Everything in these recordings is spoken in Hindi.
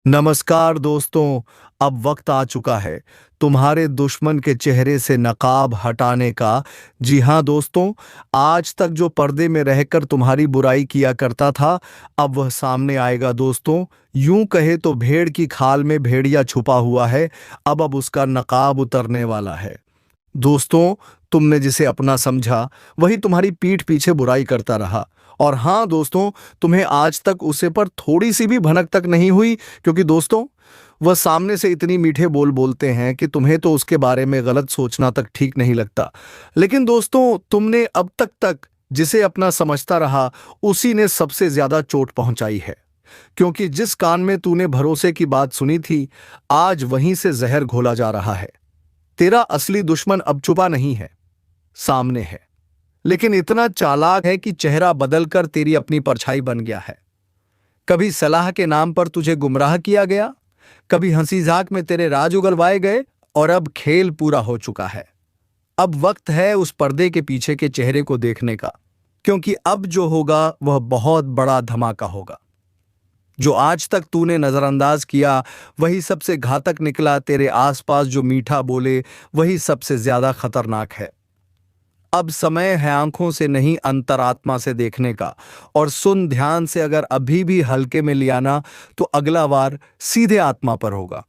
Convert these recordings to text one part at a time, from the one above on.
नमस्कार दोस्तों। अब वक्त आ चुका है तुम्हारे दुश्मन के चेहरे से नकाब हटाने का। जी हाँ दोस्तों, आज तक जो पर्दे में रहकर तुम्हारी बुराई किया करता था, अब वह सामने आएगा दोस्तों। यूं कहे तो भेड़ की खाल में भेड़िया छुपा हुआ है। अब उसका नकाब उतरने वाला है दोस्तों। तुमने जिसे अपना समझा वही तुम्हारी पीठ पीछे बुराई करता रहा। और हाँ दोस्तों, तुम्हें आज तक उसे पर थोड़ी सी भी भनक तक नहीं हुई, क्योंकि दोस्तों वह सामने से इतनी मीठे बोल बोलते हैं कि तुम्हें तो उसके बारे में गलत सोचना तक ठीक नहीं लगता। लेकिन दोस्तों, तुमने अब तक जिसे अपना समझता रहा, उसी ने सबसे ज्यादा चोट पहुंचाई है। क्योंकि जिस कान में तूने भरोसे की बात सुनी थी, आज वहीं से जहर घोला जा रहा है। तेरा असली दुश्मन अब छुपा नहीं है, सामने है। लेकिन इतना चालाक है कि चेहरा बदलकर तेरी अपनी परछाई बन गया है। कभी सलाह के नाम पर तुझे गुमराह किया गया, कभी हंसी मजाक में तेरे राज उगलवाए गए, और अब खेल पूरा हो चुका है। अब वक्त है उस पर्दे के पीछे के चेहरे को देखने का, क्योंकि अब जो होगा वह बहुत बड़ा धमाका होगा। जो आज तक तूने नजरअंदाज किया वही सबसे घातक निकला। तेरे आसपास जो मीठा बोले वही सबसे ज्यादा खतरनाक है। अब समय है आंखों से नहीं, अंतरात्मा से देखने का। और सुन ध्यान से, अगर अभी भी हल्के में लिया ना, तो अगला वार सीधे आत्मा पर होगा।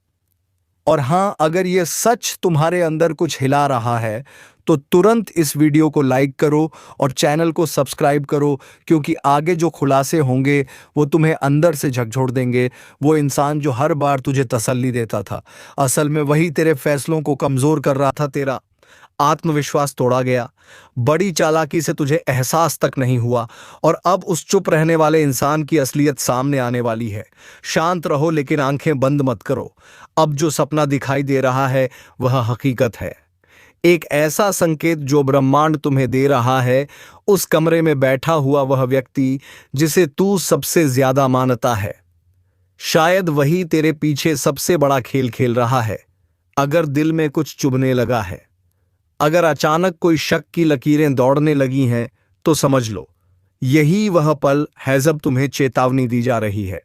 और हां, अगर यह सच तुम्हारे अंदर कुछ हिला रहा है तो तुरंत इस वीडियो को लाइक करो और चैनल को सब्सक्राइब करो, क्योंकि आगे जो खुलासे होंगे वो तुम्हें अंदर से झकझोर देंगे। वो इंसान जो हर बार तुझे तसल्ली देता था, असल में वही तेरे फैसलों को कमजोर कर रहा था। तेरा आत्मविश्वास तोड़ा गया, बड़ी चालाकी से तुझे एहसास तक नहीं हुआ। और अब उस चुप रहने वाले इंसान की असलियत सामने आने वाली है। शांत रहो, लेकिन आंखें बंद मत करो। अब जो सपना दिखाई दे रहा है वह हकीकत है। एक ऐसा संकेत जो ब्रह्मांड तुम्हें दे रहा है। उस कमरे में बैठा हुआ वह व्यक्ति जिसे तू सबसे ज्यादा मानता है, शायद वही तेरे पीछे सबसे बड़ा खेल खेल रहा है। अगर दिल में कुछ चुभने लगा है, अगर अचानक कोई शक की लकीरें दौड़ने लगी हैं, तो समझ लो यही वह पल है जब तुम्हें चेतावनी दी जा रही है।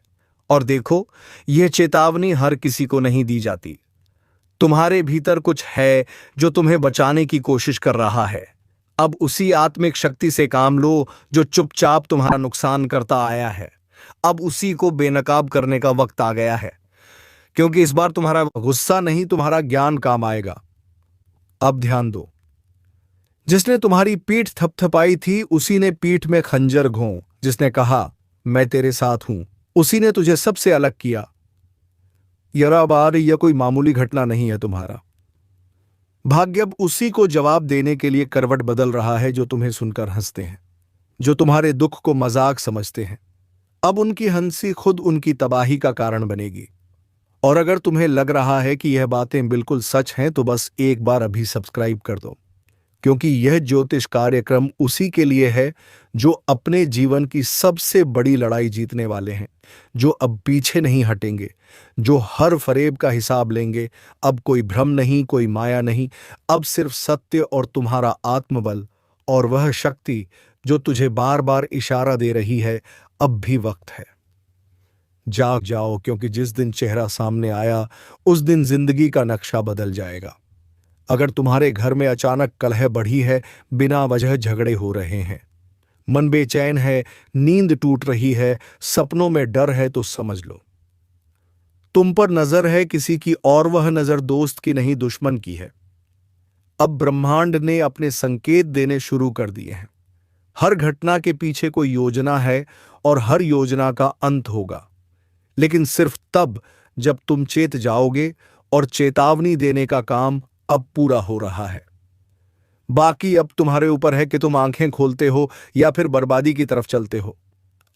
और देखो, यह चेतावनी हर किसी को नहीं दी जाती। तुम्हारे भीतर कुछ है जो तुम्हें बचाने की कोशिश कर रहा है। अब उसी आत्मिक शक्ति से काम लो जो चुपचाप तुम्हारा नुकसान करता आया है। अब उसी को बेनकाब करने का वक्त आ गया है, क्योंकि इस बार तुम्हारा गुस्सा नहीं, तुम्हारा ज्ञान काम आएगा। अब ध्यान दो, जिसने तुम्हारी पीठ थपथपाई थी उसी ने पीठ में खंजर घों। जिसने कहा मैं तेरे साथ हूं, उसी ने तुझे सबसे अलग किया। यरा बार यह कोई मामूली घटना नहीं है। तुम्हारा भाग्य अब उसी को जवाब देने के लिए करवट बदल रहा है जो तुम्हें सुनकर हंसते हैं, जो तुम्हारे दुख को मजाक समझते हैं। अब उनकी हंसी खुद उनकी तबाही का कारण बनेगी। और अगर तुम्हें लग रहा है कि यह बातें बिल्कुल सच हैं, तो बस एक बार अभी सब्सक्राइब कर दो, क्योंकि यह ज्योतिष कार्यक्रम उसी के लिए है जो अपने जीवन की सबसे बड़ी लड़ाई जीतने वाले हैं, जो अब पीछे नहीं हटेंगे, जो हर फरेब का हिसाब लेंगे। अब कोई भ्रम नहीं, कोई माया नहीं, अब सिर्फ सत्य और तुम्हारा आत्मबल और वह शक्ति जो तुझे बार बार इशारा दे रही है। अब भी वक्त है, जाग जाओ, क्योंकि जिस दिन चेहरा सामने आया उस दिन जिंदगी का नक्शा बदल जाएगा। अगर तुम्हारे घर में अचानक कलह बढ़ी है, बिना वजह झगड़े हो रहे हैं, मन बेचैन है, नींद टूट रही है, सपनों में डर है, तो समझ लो तुम पर नजर है किसी की, और वह नजर दोस्त की नहीं दुश्मन की है। अब ब्रह्मांड ने अपने संकेत देने शुरू कर दिए हैं। हर घटना के पीछे कोई योजना है और हर योजना का अंत होगा, लेकिन सिर्फ तब जब तुम चेत जाओगे। और चेतावनी देने का काम अब पूरा हो रहा है। बाकी अब तुम्हारे ऊपर है कि तुम आंखें खोलते हो या फिर बर्बादी की तरफ चलते हो।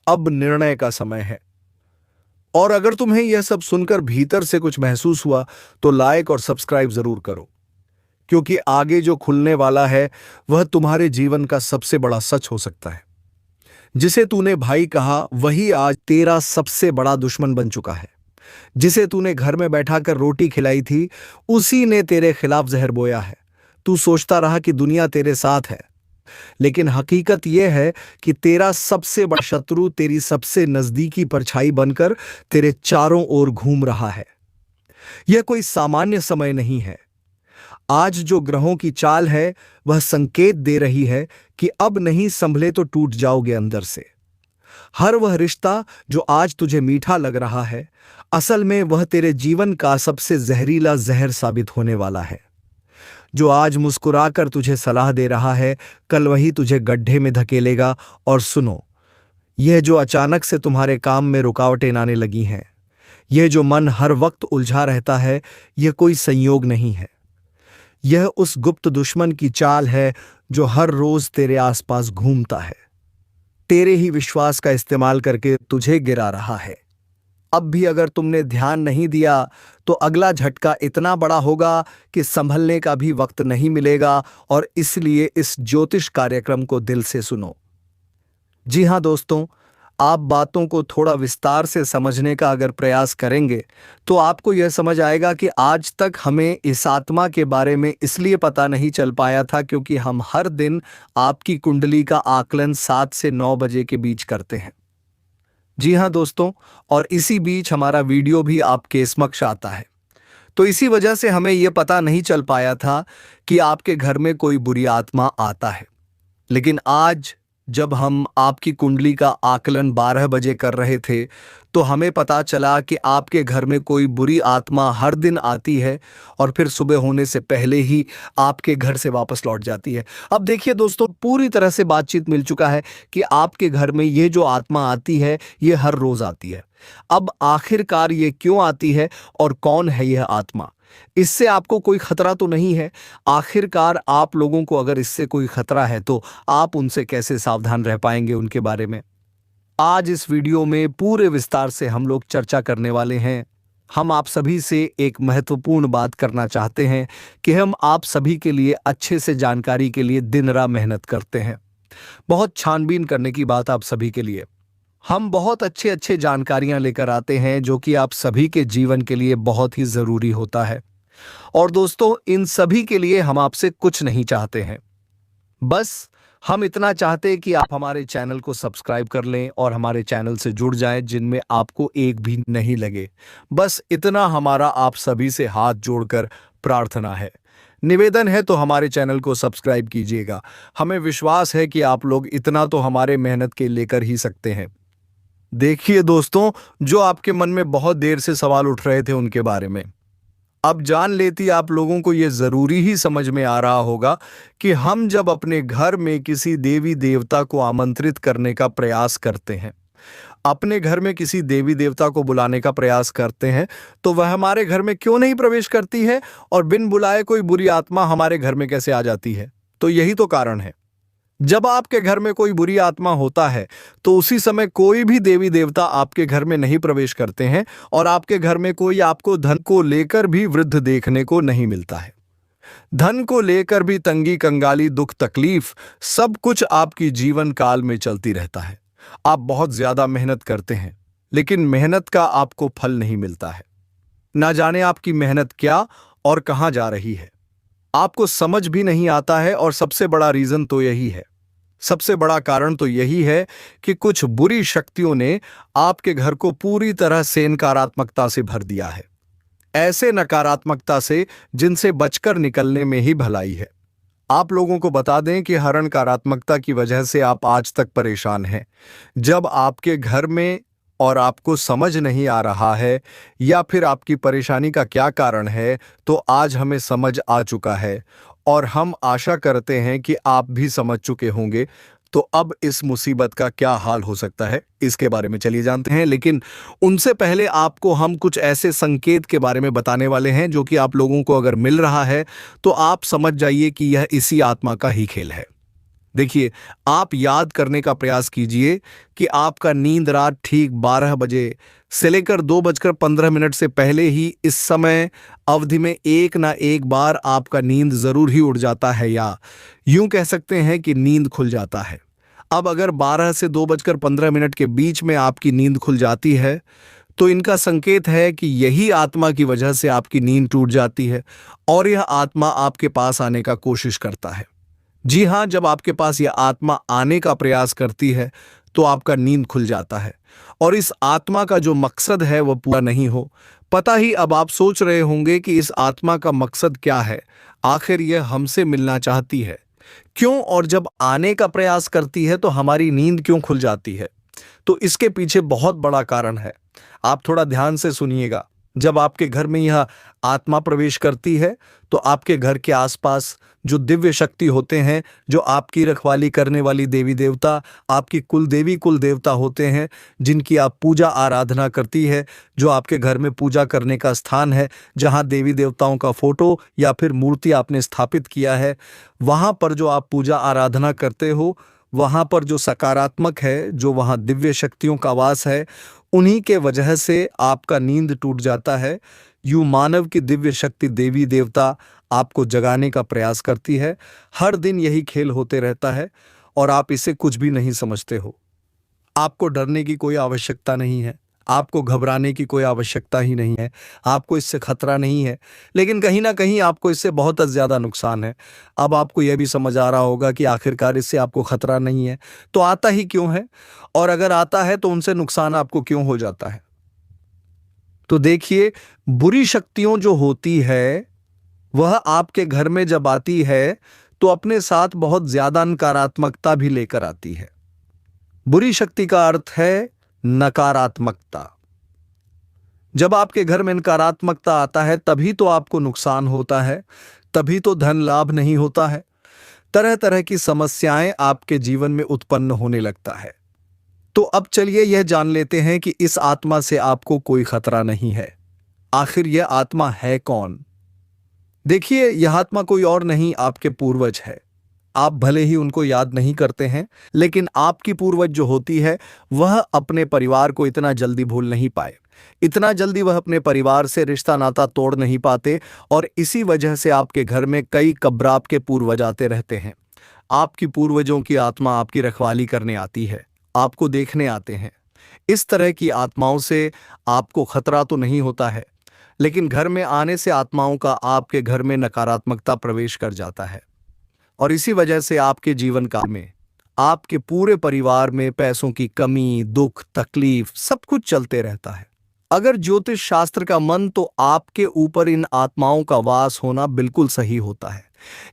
अब निर्णय का समय है। और अगर तुम्हें यह सब सुनकर भीतर से कुछ महसूस हुआ, तो लाइक और सब्सक्राइब जरूर करो, क्योंकि आगे जो खुलने वाला है वह तुम्हारे जीवन का सबसे बड़ा सच हो सकता है। जिसे तूने भाई कहा वही आज तेरा सबसे बड़ा दुश्मन बन चुका है। जिसे तूने घर में बैठाकर रोटी खिलाई थी, उसी ने तेरे खिलाफ जहर बोया है। तू सोचता रहा कि दुनिया तेरे साथ है, लेकिन हकीकत यह है कि तेरा सबसे बड़ा शत्रु तेरी सबसे नजदीकी परछाई बनकर तेरे चारों ओर घूम रहा है। यह कोई सामान्य समय नहीं है। आज जो ग्रहों की चाल है वह संकेत दे रही है कि अब नहीं संभले तो टूट जाओगे अंदर से। हर वह रिश्ता जो आज तुझे मीठा लग रहा है, असल में वह तेरे जीवन का सबसे जहरीला जहर साबित होने वाला है। जो आज मुस्कुराकर तुझे सलाह दे रहा है, कल वही तुझे गड्ढे में धकेलेगा। और सुनो, यह जो अचानक से तुम्हारे काम में रुकावटें आने लगी हैं, यह जो मन हर वक्त उलझा रहता है, यह कोई संयोग नहीं है। यह उस गुप्त दुश्मन की चाल है जो हर रोज तेरे आसपास घूमता है, तेरे ही विश्वास का इस्तेमाल करके तुझे गिरा रहा है। अब भी अगर तुमने ध्यान नहीं दिया तो अगला झटका इतना बड़ा होगा कि संभलने का भी वक्त नहीं मिलेगा। और इसलिए इस ज्योतिष कार्यक्रम को दिल से सुनो। जी हाँ दोस्तों, आप बातों को थोड़ा विस्तार से समझने का अगर प्रयास करेंगे तो आपको यह समझ आएगा कि आज तक हमें इस आत्मा के बारे में इसलिए पता नहीं चल पाया था क्योंकि हम हर दिन आपकी कुंडली का आकलन 7 से 9 बजे के बीच करते हैं। जी हाँ दोस्तों, और इसी बीच हमारा वीडियो भी आपके समक्ष आता है। तो इसी वजह से हमें यह पता नहीं चल पाया था कि आपके घर में कोई बुरी आत्मा आता है। लेकिन आज जब हम आपकी कुंडली का आकलन 12 बजे कर रहे थे तो हमें पता चला कि आपके घर में कोई बुरी आत्मा हर दिन आती है और फिर सुबह होने से पहले ही आपके घर से वापस लौट जाती है। अब देखिए दोस्तों, पूरी तरह से बातचीत मिल चुका है कि आपके घर में ये जो आत्मा आती है ये हर रोज आती है। अब आखिरकार ये क्यों आती है और कौन है यह आत्मा? इससे आपको कोई खतरा तो नहीं है। आखिरकार आप लोगों को अगर इससे कोई खतरा है तो आप उनसे कैसे सावधान रह पाएंगे उनके बारे में आज इस वीडियो में पूरे विस्तार से हम लोग चर्चा करने वाले हैं। हम आप सभी से एक महत्वपूर्ण बात करना चाहते हैं कि हम आप सभी के लिए अच्छे से जानकारी के लिए दिन रात मेहनत करते हैं। बहुत छानबीन करने की बात आप सभी के लिए। हम बहुत अच्छे जानकारियां लेकर आते हैं जो कि आप सभी के जीवन के लिए बहुत ही जरूरी होता है। और दोस्तों, इन सभी के लिए हम आपसे कुछ नहीं चाहते हैं, बस हम इतना चाहते हैं कि आप हमारे चैनल को सब्सक्राइब कर लें और हमारे चैनल से जुड़ जाएं जिनमें आपको एक भी नहीं लगे। बस इतना हमारा आप सभी से हाथ जोड़कर प्रार्थना है, निवेदन है। तो हमारे चैनल को सब्सक्राइब कीजिएगा। हमें विश्वास है कि आप लोग इतना तो हमारे मेहनत के लेकर ही सकते हैं। देखिए दोस्तों, जो आपके मन में बहुत देर से सवाल उठ रहे थे उनके बारे में अब जान लेती आप लोगों को यह जरूरी ही समझ में आ रहा होगा कि हम जब अपने घर में किसी देवी देवता को आमंत्रित करने का प्रयास करते हैं, अपने घर में किसी देवी देवता को बुलाने का प्रयास करते हैं, तो वह हमारे घर में क्यों नहीं प्रवेश करती है और बिन बुलाए कोई बुरी आत्मा हमारे घर में कैसे आ जाती है? तो यही तो कारण है। जब आपके घर में कोई बुरी आत्मा होता है तो उसी समय कोई भी देवी देवता आपके घर में नहीं प्रवेश करते हैं और आपके घर में कोई आपको धन को लेकर भी वृद्ध देखने को नहीं मिलता है। धन को लेकर भी तंगी कंगाली दुख तकलीफ सब कुछ आपकी जीवन काल में चलती रहता है। आप बहुत ज्यादा मेहनत करते हैं लेकिन मेहनत का आपको फल नहीं मिलता है। ना जाने आपकी मेहनत क्या और कहां जा रही है, आपको समझ भी नहीं आता है। और सबसे बड़ा रीजन तो यही है, सबसे बड़ा कारण तो यही है कि कुछ बुरी शक्तियों ने आपके घर को पूरी तरह से नकारात्मकता से भर दिया है। ऐसे नकारात्मकता से जिनसे बचकर निकलने में ही भलाई है। आप लोगों को बता दें कि हर नकारात्मकता की वजह से आप आज तक परेशान हैं। जब आपके घर में और आपको समझ नहीं आ रहा है या फिर आपकी परेशानी का क्या कारण है, तो आज हमें समझ आ चुका है और हम आशा करते हैं कि आप भी समझ चुके होंगे। तो अब इस मुसीबत का क्या हाल हो सकता है इसके बारे में चलिए जानते हैं। लेकिन उनसे पहले आपको हम कुछ ऐसे संकेत के बारे में बताने वाले हैं जो कि आप लोगों को अगर मिल रहा है तो आप समझ जाइए कि यह इसी आत्मा का ही खेल है। देखिए, आप याद करने का प्रयास कीजिए कि आपका नींद रात ठीक 12 बजे से लेकर 2:15 से पहले ही इस समय अवधि में एक ना एक बार आपका नींद जरूर ही उड़ जाता है, या यूं कह सकते हैं कि नींद खुल जाता है। अब अगर 12 से 2:15 के बीच में आपकी नींद खुल जाती है तो इनका संकेत है कि यही आत्मा की वजह से आपकी नींद टूट जाती है और यह आत्मा आपके पास आने का कोशिश करता है। जी हाँ, जब आपके पास यह आत्मा आने का प्रयास करती है तो आपका नींद खुल जाता है और इस आत्मा का जो मकसद है वह पूरा नहीं हो पता ही। अब आप सोच रहे होंगे कि इस आत्मा का मकसद क्या है, आखिर यह हमसे मिलना चाहती है क्यों, और जब आने का प्रयास करती है तो हमारी नींद क्यों खुल जाती है। तो इसके पीछे बहुत बड़ा कारण है। आप थोड़ा ध्यान से सुनिएगा। जब आपके घर में यह आत्मा प्रवेश करती है तो आपके घर के आसपास जो दिव्य शक्ति होते हैं, जो आपकी रखवाली करने वाली देवी देवता, आपकी कुल देवी कुल देवता होते हैं, जिनकी आप पूजा आराधना करती है, जो आपके घर में पूजा करने का स्थान है, जहां देवी देवताओं का फोटो या फिर मूर्ति आपने स्थापित किया है, वहां पर जो आप पूजा आराधना करते हो, वहां पर जो सकारात्मक है, जो वहां दिव्य शक्तियों का वास है, उन्हीं के वजह से आपका नींद टूट जाता है। यूं मानव की दिव्य शक्ति देवी देवता आपको जगाने का प्रयास करती है। हर दिन यही खेल होते रहता है और आप इसे कुछ भी नहीं समझते हो। आपको डरने की कोई आवश्यकता नहीं है, आपको घबराने की कोई आवश्यकता ही नहीं है, आपको इससे खतरा नहीं है, लेकिन कहीं ना कहीं आपको इससे बहुत ज़्यादा नुकसान है। अब आपको यह भी समझ आ रहा होगा कि आखिरकार इससे आपको खतरा नहीं है तो आता ही क्यों है, और अगर आता है तो उनसे नुकसान आपको क्यों हो जाता है। तो देखिए, बुरी शक्तियों जो होती है वह आपके घर में जब आती है तो अपने साथ बहुत ज्यादा नकारात्मकता भी लेकर आती है। बुरी शक्ति का अर्थ है नकारात्मकता। जब आपके घर में नकारात्मकता आता है तभी तो आपको नुकसान होता है, तभी तो धन लाभ नहीं होता है, तरह तरह की समस्याएं आपके जीवन में उत्पन्न होने लगता है। तो अब चलिए यह जान लेते हैं कि इस आत्मा से आपको कोई खतरा नहीं है। आखिर यह आत्मा है कौन? देखिए, यह आत्मा कोई और नहीं, आपके पूर्वज है। आप भले ही उनको याद नहीं करते हैं, लेकिन आपकी पूर्वज जो होती है वह अपने परिवार को इतना जल्दी भूल नहीं पाए, इतना जल्दी वह अपने परिवार से रिश्ता नाता तोड़ नहीं पाते, और इसी वजह से आपके घर में कई कब्र आपके पूर्वज आते रहते हैं। आपकी पूर्वजों की आत्मा आपकी रखवाली करने आती है, आपको देखने आते हैं। इस तरह की आत्माओं से आपको खतरा तो नहीं होता है, लेकिन घर में आने से आत्माओं का आपके घर में नकारात्मकता प्रवेश कर जाता है, और इसी वजह से आपके जीवन काल में आपके पूरे परिवार में पैसों की कमी, दुख, तकलीफ सब कुछ चलते रहता है। अगर ज्योतिष शास्त्र का मन, तो आपके ऊपर इन आत्माओं का वास होना बिल्कुल सही होता है।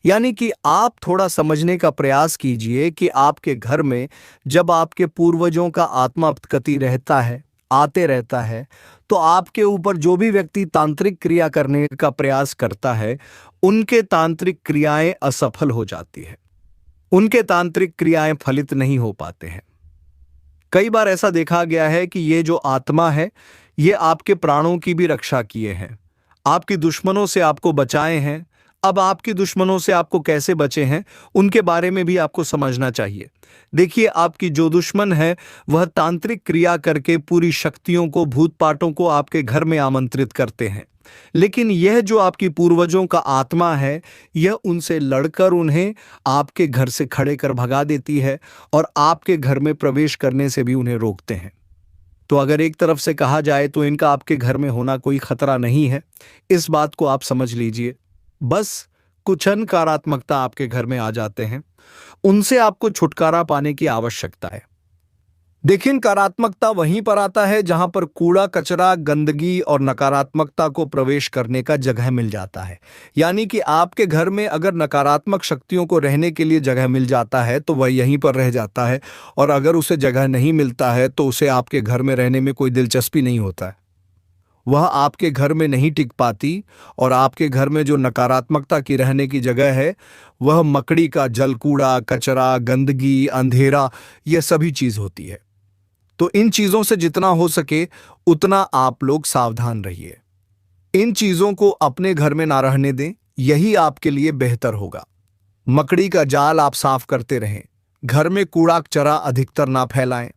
यानी कि आप थोड़ा समझने का प्रयास कीजिए कि आपके घर में जब आपके पूर्वजों का आत्मा गति रहता है, आते रहता है, तो आपके ऊपर जो भी व्यक्ति तांत्रिक क्रिया करने का प्रयास करता है, उनके तांत्रिक क्रियाएं असफल हो जाती है, उनके तांत्रिक क्रियाएं फलित नहीं हो पाते हैं। कई बार ऐसा देखा गया है कि ये जो आत्मा है, ये आपके प्राणों की भी रक्षा किए हैं, आपकी दुश्मनों से आपको बचाए हैं। अब आपके दुश्मनों से आपको कैसे बचे हैं, उनके बारे में भी आपको समझना चाहिए। देखिए, आपकी जो दुश्मन है वह तांत्रिक क्रिया करके पूरी शक्तियों को, भूत पाटों को आपके घर में आमंत्रित करते हैं, लेकिन यह जो आपकी पूर्वजों का आत्मा है, यह उनसे लड़कर उन्हें आपके घर से खड़े कर भगा देती है और आपके घर में प्रवेश करने से भी उन्हें रोकते हैं। तो अगर एक तरफ से कहा जाए तो इनका आपके घर में होना कोई खतरा नहीं है, इस बात को आप समझ लीजिए। बस कुछ नकारात्मकता आपके घर में आ जाते हैं, उनसे आपको छुटकारा पाने की आवश्यकता है। देखिए, नकारात्मकता वहीं पर आता है जहां पर कूड़ा कचरा, गंदगी और नकारात्मकता को प्रवेश करने का जगह मिल जाता है। यानी कि आपके घर में अगर नकारात्मक शक्तियों को रहने के लिए जगह मिल जाता है तो वह यहीं पर रह जाता है, और अगर उसे जगह नहीं मिलता है तो उसे आपके घर में रहने में कोई दिलचस्पी नहीं होता है, वह आपके घर में नहीं टिक पाती। और आपके घर में जो नकारात्मकता की रहने की जगह है, वह मकड़ी का जल, कूड़ा कचरा, गंदगी, अंधेरा, यह सभी चीज होती है। तो इन चीजों से जितना हो सके उतना आप लोग सावधान रहिए। इन चीजों को अपने घर में ना रहने दें, यही आपके लिए बेहतर होगा। मकड़ी का जाल आप साफ करते रहें, घर में कूड़ा कचरा अधिकतर ना फैलाएं,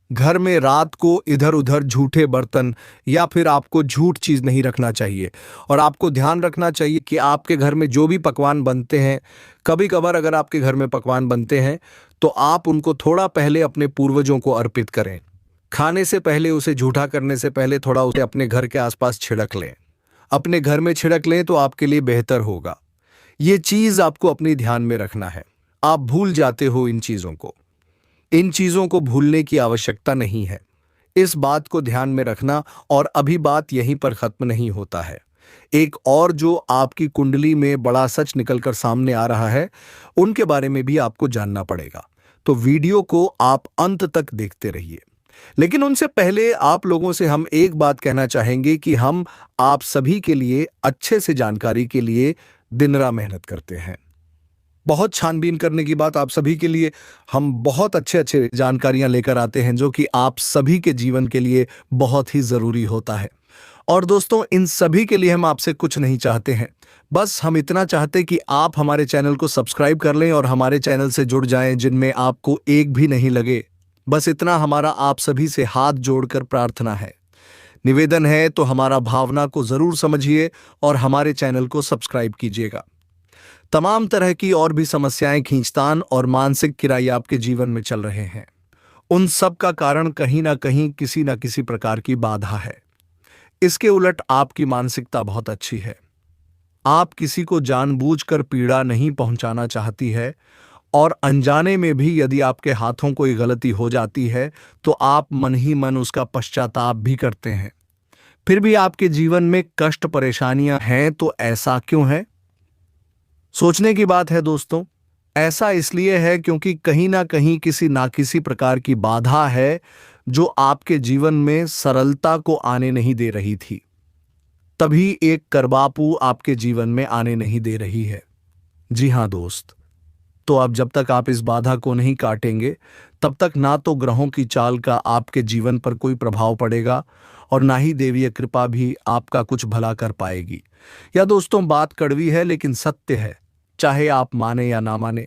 घर में रात को इधर उधर झूठे बर्तन या फिर आपको झूठ चीज नहीं रखना चाहिए। और आपको ध्यान रखना चाहिए कि आपके घर में जो भी पकवान बनते हैं, कभी कभार अगर आपके घर में पकवान बनते हैं तो आप उनको थोड़ा पहले अपने पूर्वजों को अर्पित करें। खाने से पहले, उसे झूठा करने से पहले थोड़ा उसे अपने घर के आसपास छिड़क लें, अपने घर में छिड़क लें तो आपके लिए बेहतर होगा। ये चीज आपको अपनी ध्यान में रखना है। आप भूल जाते हो इन चीज़ों को। इन चीज़ों को भूलने की आवश्यकता नहीं है। इस बात को ध्यान में रखना। और अभी बात यहीं पर खत्म नहीं होता है। एक और जो आपकी कुंडली में बड़ा सच निकलकर सामने आ रहा है, उनके बारे में भी आपको जानना पड़ेगा। तो वीडियो को आप अंत तक देखते रहिए। लेकिन उनसे पहले आप लोगों से हम एक बात कहना चाहेंगे कि हम आप सभी के लिए अच्छे से जानकारी के लिए दिन रात मेहनत करते हैं। बहुत छानबीन करने की बात आप सभी के लिए हम बहुत अच्छे अच्छे जानकारियां लेकर आते हैं जो कि आप सभी के जीवन के लिए बहुत ही ज़रूरी होता है। और दोस्तों, इन सभी के लिए हम आपसे कुछ नहीं चाहते हैं। बस हम इतना चाहते कि आप हमारे चैनल को सब्सक्राइब कर लें और हमारे चैनल से जुड़ जाएं जिनमें आपको एक भी नहीं लगे। बस इतना हमारा आप सभी से हाथ जोड़कर प्रार्थना है, निवेदन है। तो हमारा भावना को ज़रूर समझिए और हमारे चैनल को सब्सक्राइब कीजिएगा। तमाम तरह की और भी समस्याएं, खींचतान और मानसिक किराए आपके जीवन में चल रहे हैं। उन सब का कारण कहीं ना कहीं किसी न किसी प्रकार की बाधा है। इसके उलट आपकी मानसिकता बहुत अच्छी है। आप किसी को जानबूझकर पीड़ा नहीं पहुंचाना चाहती है। और अनजाने में भी यदि आपके हाथों कोई गलती हो जाती है तो आप मन ही मन उसका पश्चाताप भी करते हैं। फिर भी आपके जीवन में कष्ट परेशानियां हैं, तो ऐसा क्यों है? सोचने की बात है दोस्तों। ऐसा इसलिए है क्योंकि कहीं ना कहीं किसी ना किसी प्रकार की बाधा है जो आपके जीवन में सरलता को आने नहीं दे रही थी। तभी एक करबापू आपके जीवन में आने नहीं दे रही है। जी हाँ दोस्त, तो अब जब तक आप इस बाधा को नहीं काटेंगे तब तक ना तो ग्रहों की चाल का आपके जीवन पर कोई प्रभाव पड़ेगा और ना ही देवीय कृपा भी आपका कुछ भला कर पाएगी। या दोस्तों, बात कड़वी है लेकिन सत्य है, चाहे आप माने या ना माने।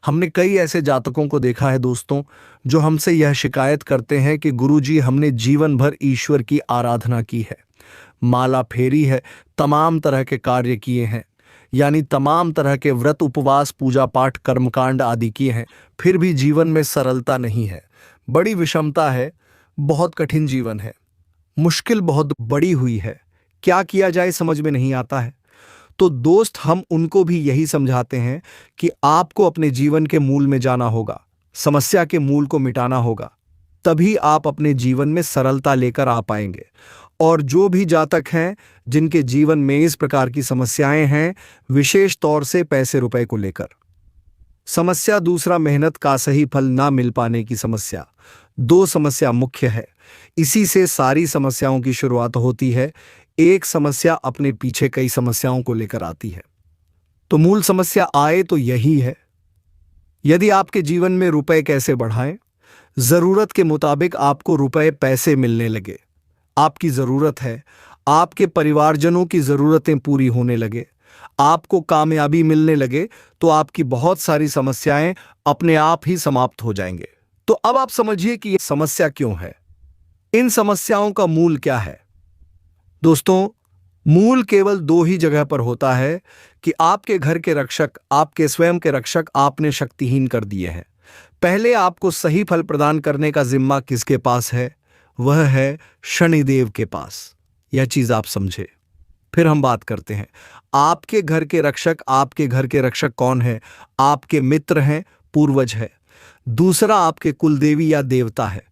हमने कई ऐसे जातकों को देखा है दोस्तों, जो हमसे यह शिकायत करते हैं कि गुरुजी, हमने जीवन भर ईश्वर की आराधना की है, माला फेरी है, तमाम तरह के कार्य किए हैं, यानी तमाम तरह के व्रत, उपवास, पूजा पाठ, कर्मकांड आदि किए हैं, फिर भी जीवन में सरलता नहीं है। बड़ी विषमता है, बहुत कठिन जीवन है, मुश्किल बहुत बड़ी हुई है, क्या किया जाए समझ में नहीं आता है। तो दोस्त, हम उनको भी यही समझाते हैं कि आपको अपने जीवन के मूल में जाना होगा, समस्या के मूल को मिटाना होगा, तभी आप अपने जीवन में सरलता लेकर आ पाएंगे। और जो भी जातक हैं जिनके जीवन में इस प्रकार की समस्याएं हैं, विशेष तौर से पैसे रुपए को लेकर समस्या, दूसरा मेहनत का सही फल ना मिल पाने की समस्या, दो समस्या मुख्य है। इसी से सारी समस्याओं की शुरुआत होती है। एक समस्या अपने पीछे कई समस्याओं को लेकर आती है। तो मूल समस्या आए तो यही है, यदि आपके जीवन में रुपए कैसे बढ़ाएं, जरूरत के मुताबिक आपको रुपए पैसे मिलने लगे, आपकी जरूरत है, आपके परिवारजनों की जरूरतें पूरी होने लगे, आपको कामयाबी मिलने लगे, तो आपकी बहुत सारी समस्याएं अपने आप ही समाप्त हो जाएंगे। तो अब आप समझिए कि यह समस्या क्यों है, इन समस्याओं का मूल क्या है। दोस्तों, मूल केवल दो ही जगह पर होता है कि आपके घर के रक्षक, आपके स्वयं के रक्षक आपने शक्तिहीन कर दिए हैं। पहले आपको सही फल प्रदान करने का जिम्मा किसके पास है? वह है शनिदेव के पास। यह चीज आप समझे, फिर हम बात करते हैं। आपके घर के रक्षक, आपके घर के रक्षक कौन है? आपके मित्र हैं, पूर्वज है। दूसरा आपके कुलदेवी या देवता है।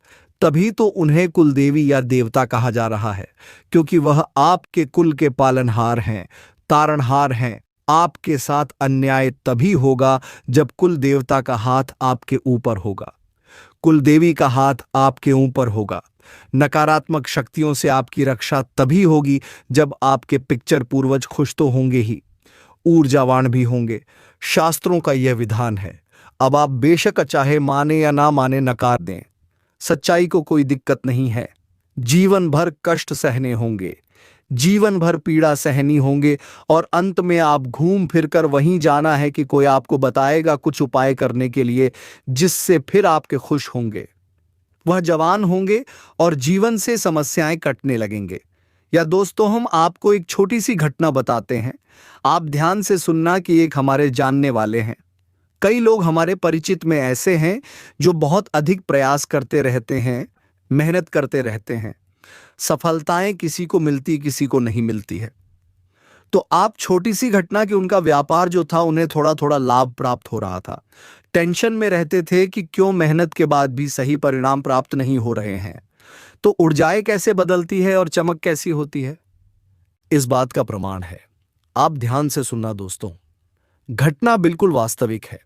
तभी तो उन्हें कुलदेवी या देवता कहा जा रहा है, क्योंकि वह आपके कुल के पालनहार हैं, तारणहार हैं। आपके साथ अन्याय तभी होगा जब कुल देवता का हाथ आपके ऊपर होगा, कुलदेवी का हाथ आपके ऊपर होगा। नकारात्मक शक्तियों से आपकी रक्षा तभी होगी जब आपके पिक्चर पूर्वज खुश तो होंगे ही, ऊर्जावान भी होंगे। शास्त्रों का यह विधान है। अब आप बेशक चाहे माने या ना माने, नकार दें, सच्चाई को कोई दिक्कत नहीं है। जीवन भर कष्ट सहने होंगे, जीवन भर पीड़ा सहनी होंगे, और अंत में आप घूम फिर कर वहीं जाना है कि कोई आपको बताएगा कुछ उपाय करने के लिए, जिससे फिर आपके खुश होंगे, वह जवान होंगे और जीवन से समस्याएं कटने लगेंगे। या दोस्तों, हम आपको एक छोटी सी घटना बताते हैं, आप ध्यान से सुनना कि एक हमारे जानने वाले हैं। कई लोग हमारे परिचित में ऐसे हैं जो बहुत अधिक प्रयास करते रहते हैं, मेहनत करते रहते हैं, सफलताएं किसी को मिलती, किसी को नहीं मिलती है। तो आप छोटी सी घटना कि उनका व्यापार जो था उन्हें थोड़ा थोड़ा लाभ प्राप्त हो रहा था, टेंशन में रहते थे कि क्यों मेहनत के बाद भी सही परिणाम प्राप्त नहीं हो रहे हैं। तो ऊर्जाएं कैसे बदलती है और चमक कैसी होती है, इस बात का प्रमाण है। आप ध्यान से सुनना दोस्तों, घटना बिल्कुल वास्तविक है,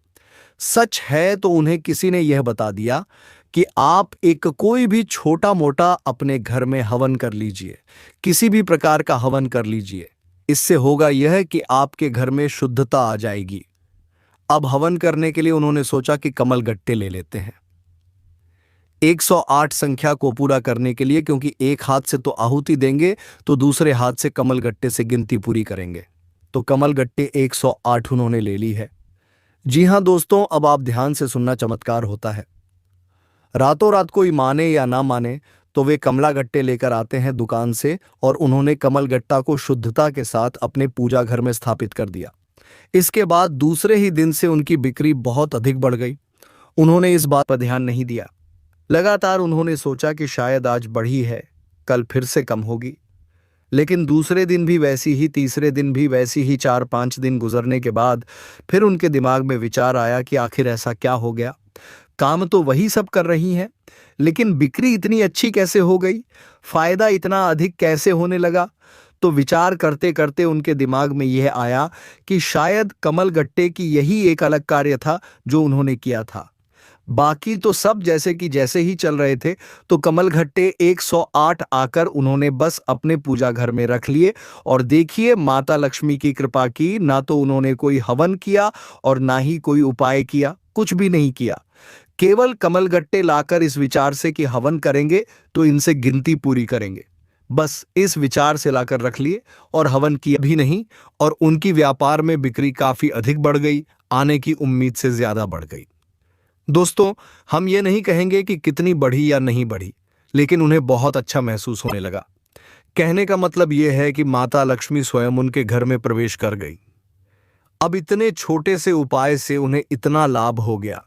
सच है। तो उन्हें किसी ने यह बता दिया कि आप एक कोई भी छोटा मोटा अपने घर में हवन कर लीजिए, किसी भी प्रकार का हवन कर लीजिए। इससे होगा यह कि आपके घर में शुद्धता आ जाएगी। अब हवन करने के लिए उन्होंने सोचा कि कमल गट्टे ले लेते हैं 108 संख्या को पूरा करने के लिए, क्योंकि एक हाथ से तो आहुति देंगे तो दूसरे हाथ से कमल गट्टे से गिनती पूरी करेंगे। तो कमल गट्टे 108 उन्होंने ले ली है। जी हां दोस्तों, अब आप ध्यान से सुनना, चमत्कार होता है। रातों रात कोई माने या ना माने तो वे कमला गट्टे लेकर आते हैं दुकान से, और उन्होंने कमल गट्टा को शुद्धता के साथ अपने पूजा घर में स्थापित कर दिया। इसके बाद दूसरे ही दिन से उनकी बिक्री बहुत अधिक बढ़ गई। उन्होंने इस बात पर ध्यान नहीं दिया। लगातार उन्होंने सोचा कि शायद आज बढ़ी है, कल फिर से कम होगी। लेकिन दूसरे दिन भी वैसी ही, तीसरे दिन भी वैसी ही, 4-5 दिन गुजरने के बाद फिर उनके दिमाग में विचार आया कि आखिर ऐसा क्या हो गया, काम तो वही सब कर रही हैं, लेकिन बिक्री इतनी अच्छी कैसे हो गई, फायदा इतना अधिक कैसे होने लगा। तो विचार करते करते उनके दिमाग में यह आया कि शायद कमल गट्टे की यही एक अलग कार्य था जो उन्होंने किया था। बाकी तो सब जैसे ही चल रहे थे। तो कमल गट्टे 108 आकर उन्होंने बस अपने पूजा घर में रख लिए, और देखिए माता लक्ष्मी की कृपा की। ना तो उन्होंने कोई हवन किया और ना ही कोई उपाय किया, कुछ भी नहीं किया। केवल कमल गट्टे लाकर इस विचार से कि हवन करेंगे तो इनसे गिनती पूरी करेंगे, बस इस विचार से लाकर रख लिए और हवन किया भी नहीं, और उनकी व्यापार में बिक्री काफी अधिक बढ़ गई, आने की उम्मीद से ज्यादा बढ़ गई। दोस्तों, हम ये नहीं कहेंगे कि कितनी बढ़ी या नहीं बढ़ी, लेकिन उन्हें बहुत अच्छा महसूस होने लगा। कहने का मतलब यह है कि माता लक्ष्मी स्वयं उनके घर में प्रवेश कर गई। अब इतने छोटे से उपाय से उन्हें इतना लाभ हो गया।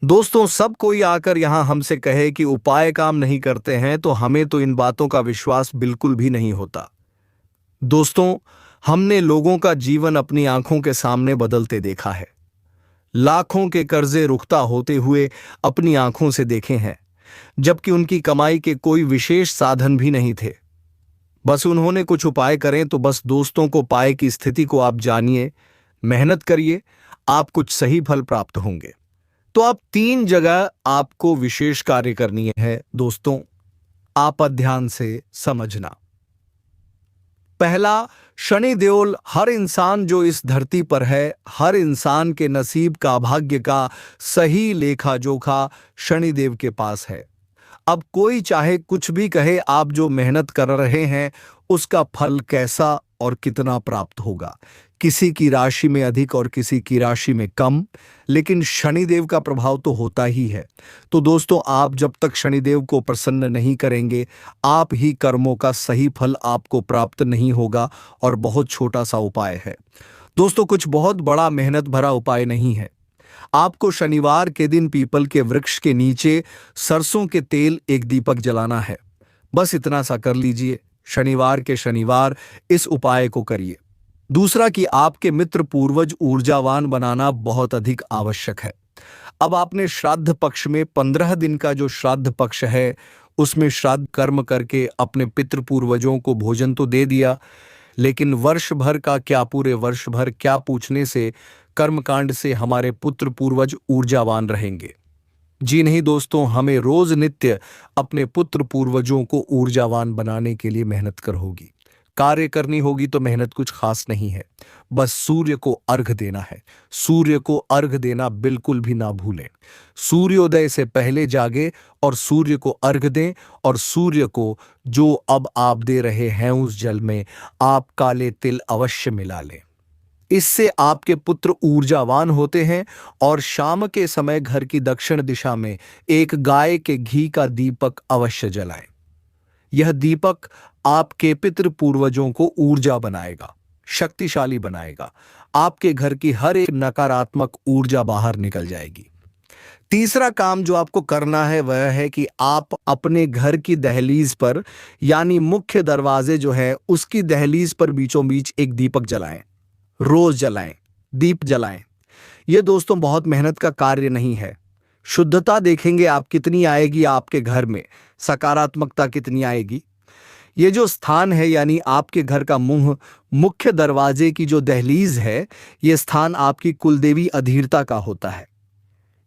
दोस्तों, सब कोई आकर यहां हमसे कहे कि उपाय काम नहीं करते हैं, तो हमें तो इन बातों का विश्वास बिल्कुल भी नहीं होता। दोस्तों, हमने लोगों का जीवन अपनी आंखों के सामने बदलते देखा है। लाखों के कर्जे रुकता होते हुए अपनी आंखों से देखे हैं, जबकि उनकी कमाई के कोई विशेष साधन भी नहीं थे। बस उन्होंने कुछ उपाय करें तो बस दोस्तों को पाए की स्थिति को आप जानिए, मेहनत करिए, आप कुछ सही फल प्राप्त होंगे। तो आप 3 जगह आपको विशेष कार्य करनी है दोस्तों, आप ध्यान से समझना। पहला, शनि देओल हर इंसान जो इस धरती पर है, हर इंसान के नसीब का, भाग्य का सही लेखा जोखा शनिदेव के पास है। अब कोई चाहे कुछ भी कहे, आप जो मेहनत कर रहे हैं उसका फल कैसा और कितना प्राप्त होगा। किसी की राशि में अधिक और किसी की राशि में कम, लेकिन शनिदेव का प्रभाव तो होता ही है। तो दोस्तों, आप जब तक शनिदेव को प्रसन्न नहीं करेंगे, आप ही कर्मों का सही फल आपको प्राप्त नहीं होगा। और बहुत छोटा सा उपाय है दोस्तों, कुछ बहुत बड़ा मेहनत भरा उपाय नहीं है। आपको शनिवार के दिन पीपल के वृक्ष के नीचे सरसों के तेल एक दीपक जलाना है। बस इतना सा कर लीजिए, शनिवार के शनिवार इस उपाय को करिए। दूसरा कि आपके मित्र पूर्वज ऊर्जावान बनाना बहुत अधिक आवश्यक है। अब आपने श्राद्ध पक्ष में 15 दिन का जो श्राद्ध पक्ष है उसमें श्राद्ध कर्म करके अपने पितृ पूर्वजों को भोजन तो दे दिया, लेकिन वर्ष भर का क्या, पूरे वर्ष भर क्या पूछने से कर्मकांड से हमारे पुत्र पूर्वज ऊर्जावान रहेंगे। जी नहीं दोस्तों, हमें रोज नित्य अपने पुत्र पूर्वजों को ऊर्जावान बनाने के लिए मेहनत कर होगी, कार्य करनी होगी। तो मेहनत कुछ खास नहीं है, बस सूर्य को अर्घ देना है। सूर्य को अर्घ देना बिल्कुल भी ना भूलें। सूर्योदय से पहले जागे और सूर्य को अर्घ दें, और सूर्य को जो अब आप दे रहे हैं उस जल में आप काले तिल अवश्य मिला लें। इससे आपके पुत्र ऊर्जावान होते हैं। और शाम के समय घर की दक्षिण दिशा में एक गाय के घी का दीपक अवश्य जलाएं। यह दीपक आपके पितृ पूर्वजों को ऊर्जा बनाएगा, शक्तिशाली बनाएगा। आपके घर की हर एक नकारात्मक ऊर्जा बाहर निकल जाएगी। तीसरा काम जो आपको करना है वह है कि आप अपने घर की दहलीज पर यानी मुख्य दरवाजे जो है उसकी दहलीज पर बीचों बीच एक दीपक जलाएं। रोज जलाएं, दीप जलाएं। ये दोस्तों बहुत मेहनत का कार्य नहीं है। शुद्धता देखेंगे आप कितनी आएगी आपके घर में, सकारात्मकता कितनी आएगी। ये जो स्थान है यानी आपके घर का मुंह, मुख्य दरवाजे की जो दहलीज है, ये स्थान आपकी कुलदेवी अधीरता का होता है।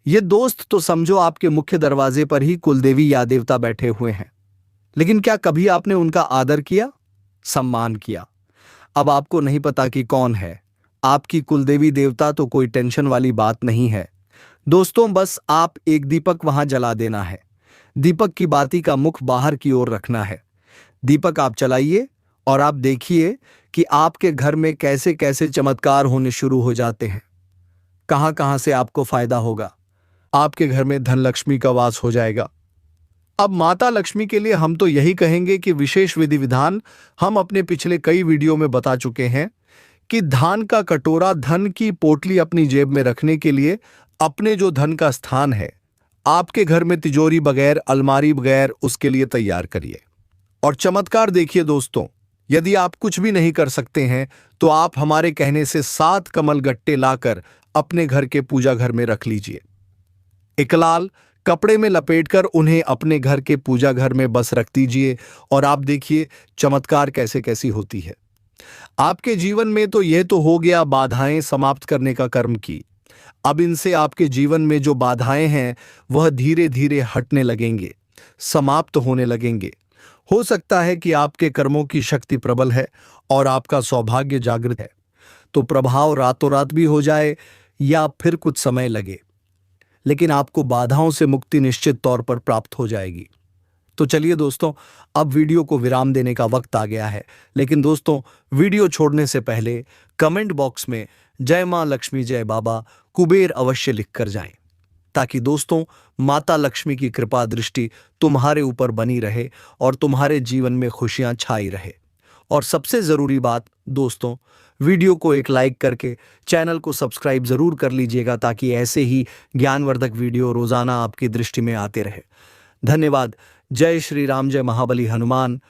ये दोस्त तो समझो आपके मुख्य दरवाजे पर ही कुलदेवी या देवता बैठे हुए हैं, लेकिन क्या कभी आपने उनका आदर किया, सम्मान किया? अब आपको नहीं पता कि कौन है आपकी कुलदेवी देवता, तो कोई टेंशन वाली बात नहीं है दोस्तों। बस आप एक दीपक वहां जला देना है। दीपक की बाती का मुख बाहर की ओर रखना है। दीपक आप चलाइए और आप देखिए कि आपके घर में कैसे कैसे चमत्कार होने शुरू हो जाते हैं। कहां कहां से आपको फायदा होगा। आपके घर में धन लक्ष्मी का वास हो जाएगा। अब माता लक्ष्मी के लिए हम तो यही कहेंगे कि विशेष विधि विधान हम अपने पिछले कई वीडियो में बता चुके हैं कि धान का कटोरा, धन की पोटली अपनी जेब में रखने के लिए अपने जो धन का स्थान है आपके घर में तिजोरी बगैर, अलमारी बगैर, उसके लिए तैयार करिए। और चमत्कार देखिए दोस्तों, यदि आप कुछ भी नहीं कर सकते हैं तो आप हमारे कहने से 7 कमल गट्टे लाकर अपने घर के पूजा घर में रख लीजिए। एक लाल कपड़े में लपेटकर उन्हें अपने घर के पूजा घर में बस रख दीजिए और आप देखिए चमत्कार कैसे कैसी होती है। आपके जीवन में तो यह तो हो गया बाधाएं समाप्त करने का कर्म की। अब इनसे आपके जीवन में जो बाधाएं हैं वह धीरे धीरे हटने लगेंगे, समाप्त होने लगेंगे। हो सकता है कि आपके कर्मों की शक्ति प्रबल है और आपका सौभाग्य जागृत है, तो प्रभाव रातों रात भी हो जाए या फिर कुछ समय लगे, लेकिन आपको बाधाओं से मुक्ति निश्चित तौर पर प्राप्त हो जाएगी। तो चलिए दोस्तों, अब वीडियो को विराम देने का वक्त आ गया है, लेकिन दोस्तों वीडियो छोड़ने से पहले कमेंट बॉक्स में जय मां लक्ष्मी, जय बाबा कुबेर अवश्य लिखकर जाएं, ताकि दोस्तों माता लक्ष्मी की कृपा दृष्टि तुम्हारे ऊपर बनी रहे और तुम्हारे जीवन में खुशियां छाई रहे। और सबसे जरूरी बात दोस्तों, वीडियो को एक लाइक करके चैनल को सब्सक्राइब जरूर कर लीजिएगा, ताकि ऐसे ही ज्ञानवर्धक वीडियो रोजाना आपकी दृष्टि में आते रहे। धन्यवाद। जय श्री राम, जय महाबली हनुमान।